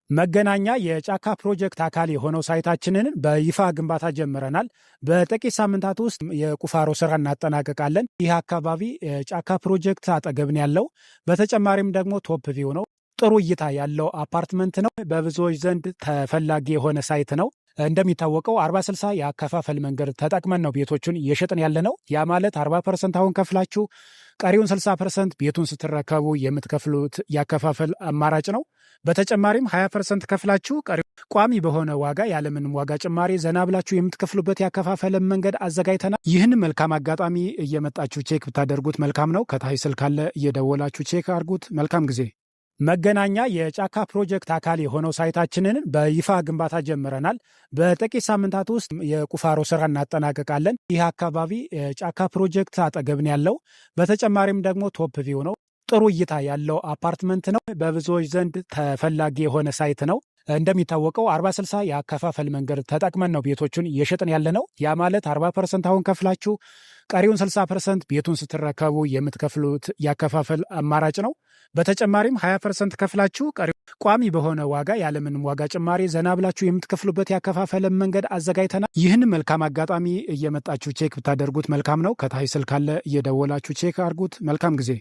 መገናኛ የጫካ ፕሮጀክት አካል የሆነው ሳይታችንን በይፋ ግንባታ ጀምረናል። በጥቂት ሳምንታት ውስጥ የቁፋሮ ስራ እናጠናቀቃለን። ይህ አካባቢ ጫካ ፕሮጀክት አጠገብ ነው ያለው። በተጨማሪም ደግሞ ቶፕ ቪው ነው። ጥሩ እይታ ያለው አፓርትመንት ነው። በብዙዎች ዘንድ ተፈላጊ የሆነ ሳይት ነው። እንደሚታወቀው 40/60 የአከፋፈል መንገድ ተጠቅመን ነው ቤቶቹን እየሸጥን ያለ ነው። ያ ማለት 40% አሁን ከፍላችሁ ቀሪውን 60% ቤቱን ስትረከቡ የምትከፍሉት ያከፋፈል አማራጭ ነው። በተጨማሪም 20% ከፍላችሁ ቀሪው ቋሚ በሆነ ዋጋ ያለምንም ዋጋ ጭማሪ ዘና ብላችሁ የምትከፍሉበት ያከፋፈል መንገድ አዘጋጅተናል። ይህን መልካም አጋጣሚ እየመጣችሁ ቼክ ብታደርጉት መልካም ነው። ከታች ስልክ አለ፣ እየደወላችሁ ቼክ አድርጉት። መልካም ጊዜ። መገናኛ የጫካ ፕሮጀክት አካል የሆነው ሳይታችንን በይፋ ግንባታ ጀምረናል። በጥቂት ሳምንታት ውስጥ የቁፋሮ ስራ እናጠናቀቃለን። ይህ አካባቢ ጫካ ፕሮጀክት አጠገብ ነው ያለው። በተጨማሪም ደግሞ ቶፕ ቪው ነው። ጥሩ እይታ ያለው አፓርትመንት ነው። በብዙዎች ዘንድ ተፈላጊ የሆነ ሳይት ነው። እንደሚታወቀው 40/60 የአከፋፈል መንገድ ተጠቅመን ነው ቤቶቹን እየሸጥን ያለ ነው። ያ ማለት 40% አሁን ከፍላችሁ ቀሪውን 60% ቤቱን ስትረከቡ የምትከፍሉት ያከፋፈል አማራጭ ነው። በተጨማሪም 20% ከፍላችሁ ቀሪው ቋሚ በሆነ ዋጋ ያለምንም ዋጋ ጭማሪ ዘና ብላችሁ የምትከፍሉበት ያከፋፈል መንገድ አዘጋጅተናል። ይህን መልካም አጋጣሚ እየመጣችሁ ቼክ ብታደርጉት መልካም ነው። ከታች ስልክ አለ፣ እየደወላችሁ ቼክ አድርጉት። መልካም ጊዜ።